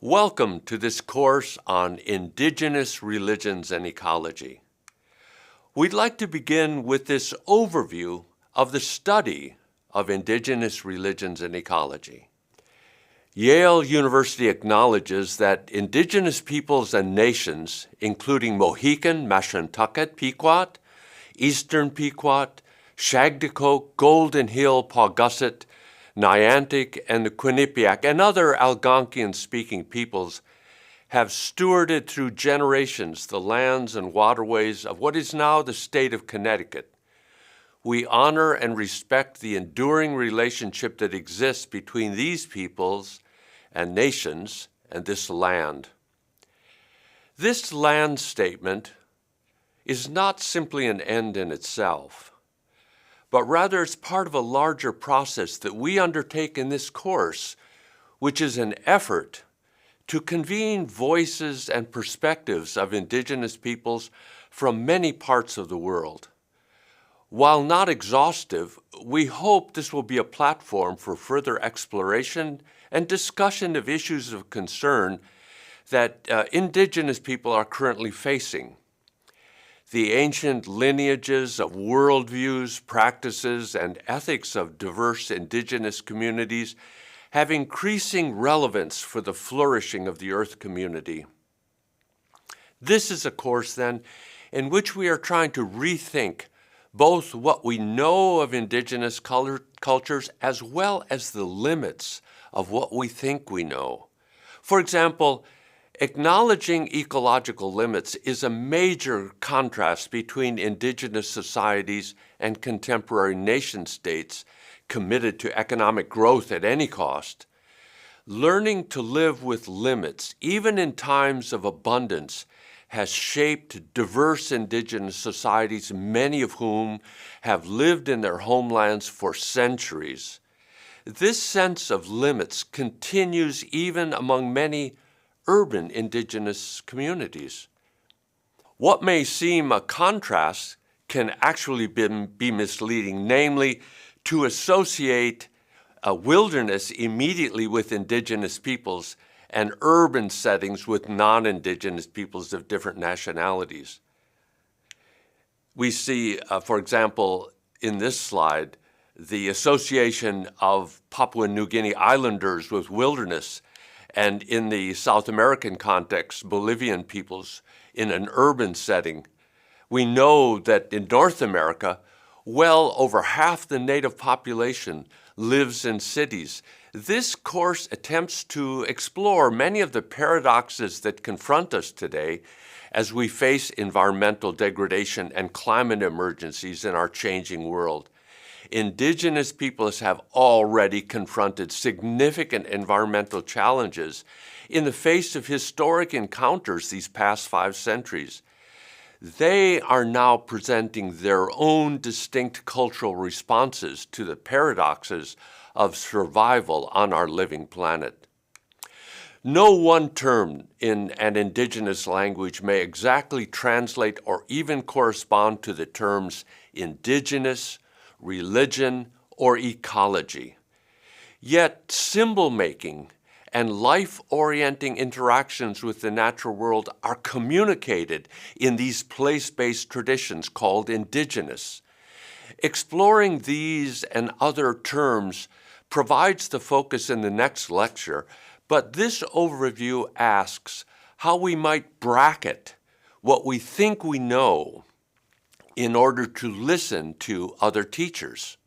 Welcome to this course on Indigenous Religions and Ecology. We'd like to begin with this overview of the study of Indigenous religions and ecology. Yale University acknowledges that Indigenous peoples and nations, including Mohican, Mashantucket, Pequot, Eastern Pequot, Shagdakoke, Golden Hill, Paugussett, Niantic, and the Quinnipiac, and other Algonquian-speaking peoples have stewarded through generations the lands and waterways of what is now the state of Connecticut. We honor and respect the enduring relationship that exists between these peoples and nations and this land. This land statement is not simply an end in itself, but rather it's part of a larger process that we undertake in this course, which is an effort to convene voices and perspectives of Indigenous peoples from many parts of the world. While not exhaustive, we hope this will be a platform for further exploration and discussion of issues of concern that Indigenous people are currently facing. The ancient lineages of worldviews, practices, and ethics of diverse Indigenous communities have increasing relevance for the flourishing of the Earth community. This is a course, then, in which we are trying to rethink both what we know of Indigenous cultures as well as the limits of what we think we know. For example, acknowledging ecological limits is a major contrast between Indigenous societies and contemporary nation-states committed to economic growth at any cost. Learning to live with limits, even in times of abundance, has shaped diverse Indigenous societies, many of whom have lived in their homelands for centuries. This sense of limits continues even among many urban Indigenous communities. What may seem a contrast can actually be misleading, namely to associate a wilderness immediately with Indigenous peoples and urban settings with non-Indigenous peoples of different nationalities. We see, for example, in this slide, the association of Papua New Guinea islanders with wilderness, and in the South American context, Bolivian peoples in an urban setting. We know that in North America, well over half the native population lives in cities. This course attempts to explore many of the paradoxes that confront us today as we face environmental degradation and climate emergencies in our changing world. Indigenous peoples have already confronted significant environmental challenges in the face of historic encounters these past 5 centuries. They are now presenting their own distinct cultural responses to the paradoxes of survival on our living planet. No one term in an Indigenous language may exactly translate or even correspond to the terms Indigenous, religion, or ecology. Yet symbol-making and life-orienting interactions with the natural world are communicated in these place-based traditions called Indigenous. Exploring these and other terms provides the focus in the next lecture, but this overview asks how we might bracket what we think we know in order to listen to other teachers.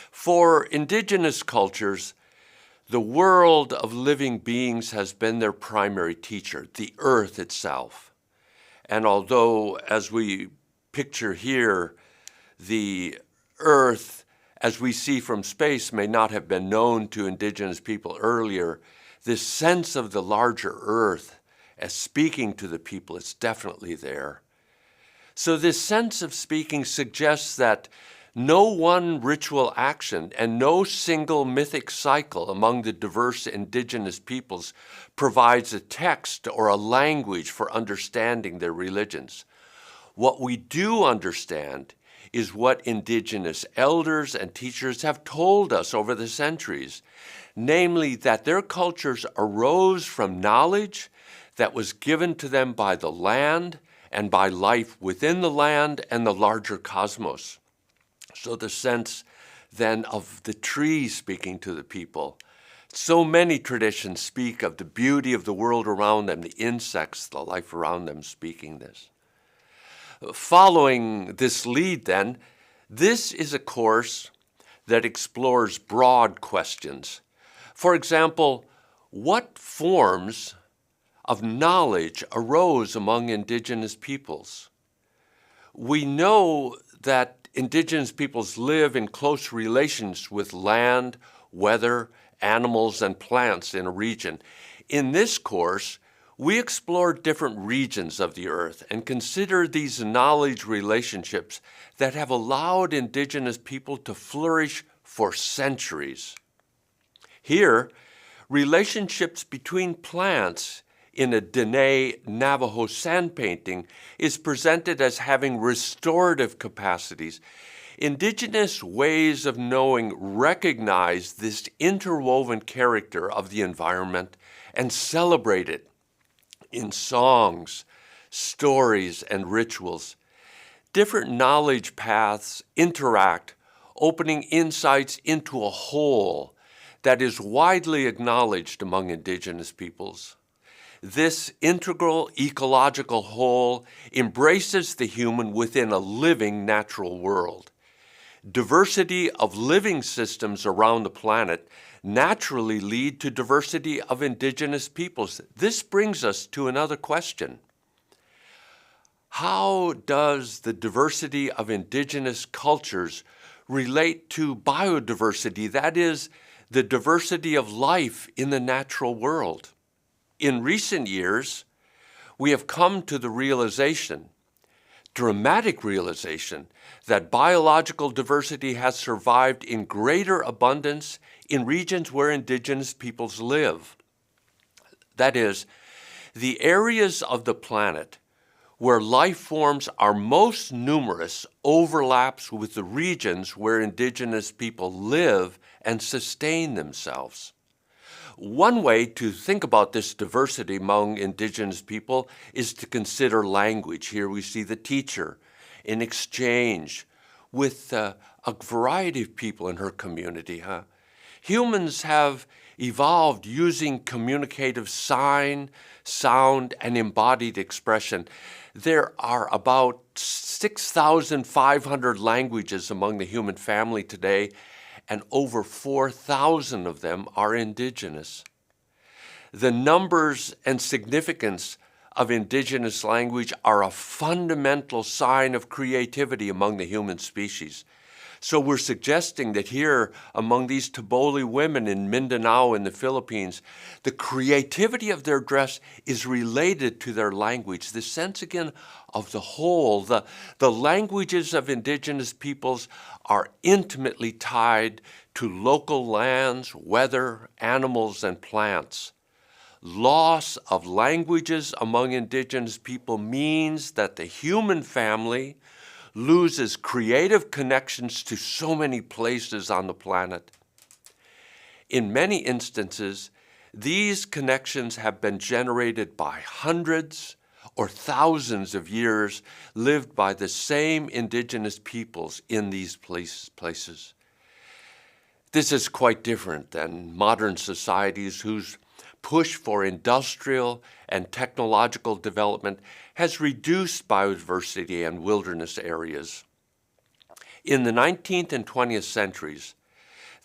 For Indigenous cultures, the world of living beings has been their primary teacher, the earth itself. And although, as we picture here, the earth, as we see from space, may not have been known to Indigenous people earlier, this sense of the larger earth as speaking to the people is definitely there. So this sense of speaking suggests that no one ritual action and no single mythic cycle among the diverse Indigenous peoples provides a text or a language for understanding their religions. What we do understand is what Indigenous elders and teachers have told us over the centuries, namely that their cultures arose from knowledge that was given to them by the land and by life within the land and the larger cosmos. So the sense then of the trees speaking to the people. So many traditions speak of the beauty of the world around them, the insects, the life around them speaking this. Following this lead then, this is a course that explores broad questions. For example, what forms of knowledge arose among Indigenous peoples? We know that Indigenous peoples live in close relations with land, weather, animals, and plants in a region. In this course, we explore different regions of the earth and consider these knowledge relationships that have allowed Indigenous people to flourish for centuries. Here, relationships between plants in a Dene Navajo sand painting is presented as having restorative capacities. Indigenous ways of knowing recognize this interwoven character of the environment and celebrate it in songs, stories, and rituals. Different knowledge paths interact, opening insights into a whole that is widely acknowledged among Indigenous peoples. This integral ecological whole embraces the human within a living natural world. Diversity of living systems around the planet naturally lead to diversity of Indigenous peoples. This brings us to another question. How does the diversity of Indigenous cultures relate to biodiversity, that is, the diversity of life in the natural world? In recent years, we have come to the dramatic realization, that biological diversity has survived in greater abundance in regions where Indigenous peoples live. That is, the areas of the planet where life forms are most numerous overlaps with the regions where Indigenous people live and sustain themselves. One way to think about this diversity among Indigenous people is to consider language. Here we see the teacher in exchange with a variety of people in her community. Humans have evolved using communicative sign, sound, and embodied expression. There are about 6,500 languages among the human family today, and over 4,000 of them are Indigenous. The numbers and significance of Indigenous language are a fundamental sign of creativity among the human species. So we're suggesting that here, among these Taboli women in Mindanao in the Philippines, the creativity of their dress is related to their language. The sense, again, of the whole. The languages of Indigenous peoples are intimately tied to local lands, weather, animals, and plants. Loss of languages among Indigenous people means that the human family loses creative connections to so many places on the planet. In many instances, these connections have been generated by hundreds or thousands of years lived by the same Indigenous peoples in these places. This is quite different than modern societies whose push for industrial and technological development has reduced biodiversity and wilderness areas. In the 19th and 20th centuries,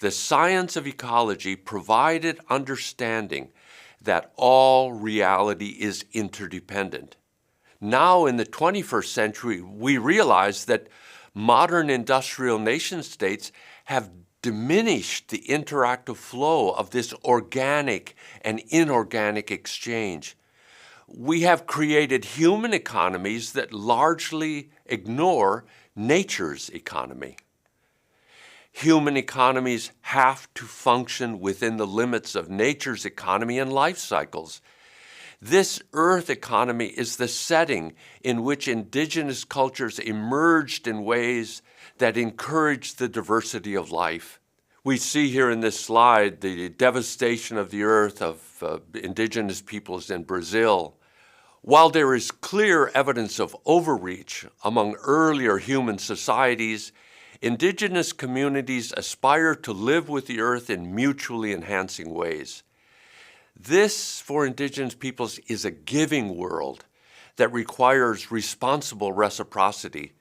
the science of ecology provided understanding that all reality is interdependent. Now in the 21st century, we realize that modern industrial nation states have diminished the interactive flow of this organic and inorganic exchange. We have created human economies that largely ignore nature's economy. Human economies have to function within the limits of nature's economy and life cycles. This earth economy is the setting in which indigenous cultures emerged in ways that encourage the diversity of life. We see here in this slide the devastation of the earth of indigenous peoples in Brazil. While there is clear evidence of overreach among earlier human societies, indigenous communities aspire to live with the earth in mutually enhancing ways. This, for indigenous peoples, is a giving world that requires responsible reciprocity.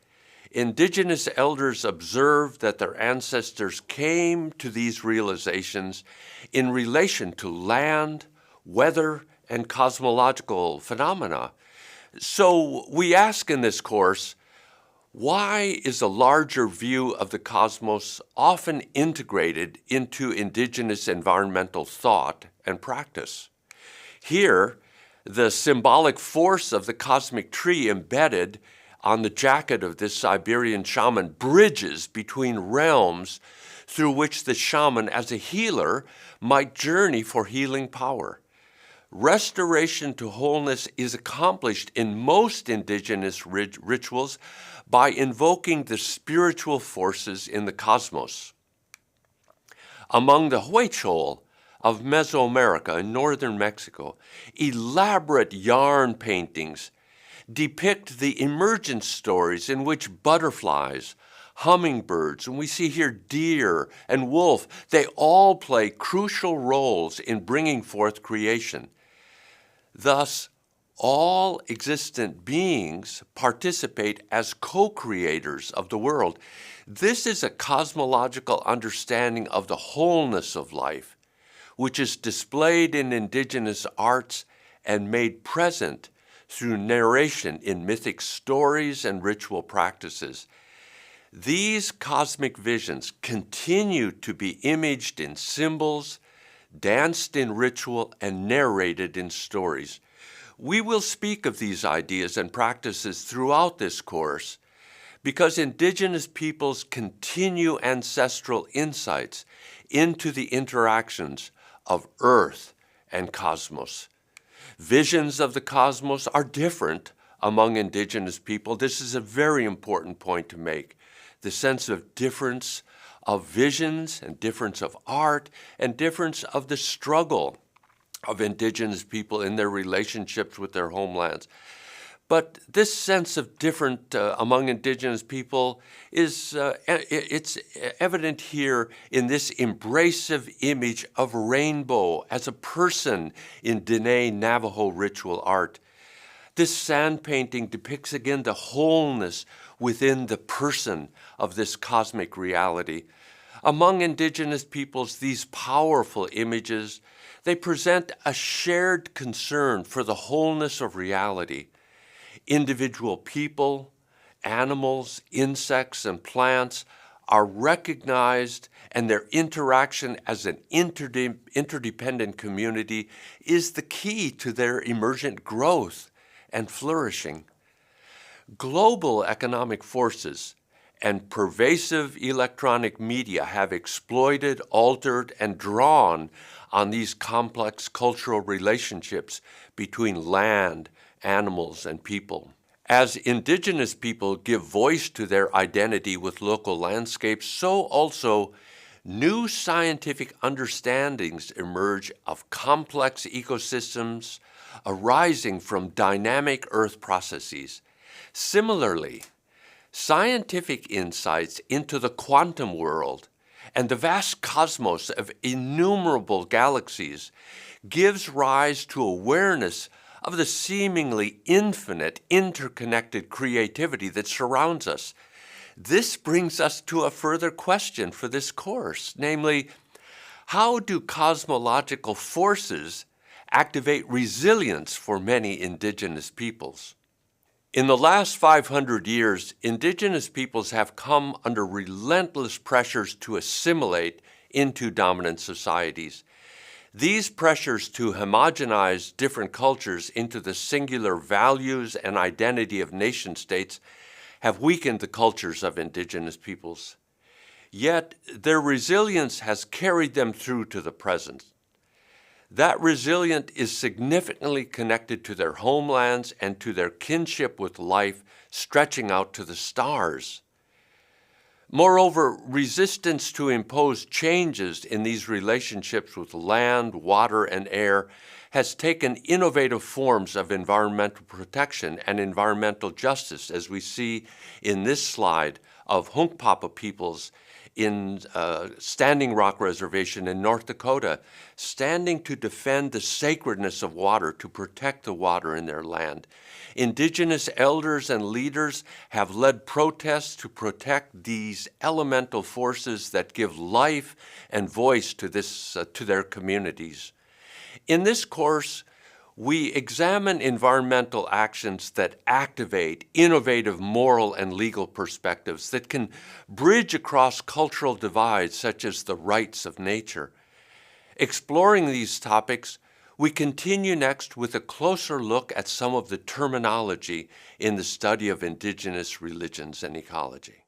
Indigenous elders observed that their ancestors came to these realizations in relation to land, weather, and cosmological phenomena. So we ask in this course, why is a larger view of the cosmos often integrated into indigenous environmental thought and practice? Here, the symbolic force of the cosmic tree embedded on the jacket of this Siberian shaman bridges between realms through which the shaman, as a healer, might journey for healing power. Restoration to wholeness is accomplished in most indigenous rituals by invoking the spiritual forces in the cosmos. Among the Huichol of Mesoamerica in northern Mexico, elaborate yarn paintings depict the emergence stories in which butterflies, hummingbirds, and we see here deer and wolf, they all play crucial roles in bringing forth creation. Thus, all existent beings participate as co-creators of the world. This is a cosmological understanding of the wholeness of life, which is displayed in indigenous arts and made present through narration in mythic stories and ritual practices. These cosmic visions continue to be imaged in symbols, danced in ritual, and narrated in stories. We will speak of these ideas and practices throughout this course because indigenous peoples continue ancestral insights into the interactions of earth and cosmos. Visions of the cosmos are different among indigenous people. This is a very important point to make. The sense of difference of visions and difference of art and difference of the struggle of indigenous people in their relationships with their homelands. But this sense of different among indigenous people is it's evident here in this embracive image of rainbow as a person in Diné Navajo ritual art. This sand painting depicts again the wholeness within the person of this cosmic reality. Among indigenous peoples, these powerful images, they present a shared concern for the wholeness of reality. Individual people, animals, insects, and plants are recognized, and their interaction as an interdependent community is the key to their emergent growth and flourishing. Global economic forces and pervasive electronic media have exploited, altered, and drawn on these complex cultural relationships between land, animals, and people. As indigenous people give voice to their identity with local landscapes, so also new scientific understandings emerge of complex ecosystems arising from dynamic earth processes. Similarly, scientific insights into the quantum world and the vast cosmos of innumerable galaxies gives rise to awareness of the seemingly infinite, interconnected creativity that surrounds us. This brings us to a further question for this course, namely, how do cosmological forces activate resilience for many indigenous peoples? In the last 500 years, indigenous peoples have come under relentless pressures to assimilate into dominant societies. These pressures to homogenize different cultures into the singular values and identity of nation-states have weakened the cultures of indigenous peoples. Yet, their resilience has carried them through to the present. That resilience is significantly connected to their homelands and to their kinship with life stretching out to the stars. Moreover, resistance to impose changes in these relationships with land, water, and air has taken innovative forms of environmental protection and environmental justice, as we see in this slide of Hunkpapa peoples in Standing Rock Reservation in North Dakota, standing to defend the sacredness of water, to protect the water in their land. Indigenous elders and leaders have led protests to protect these elemental forces that give life and voice to their communities. In this course, we examine environmental actions that activate innovative moral and legal perspectives that can bridge across cultural divides, such as the rights of nature. Exploring these topics, we continue next with a closer look at some of the terminology in the study of indigenous religions and ecology.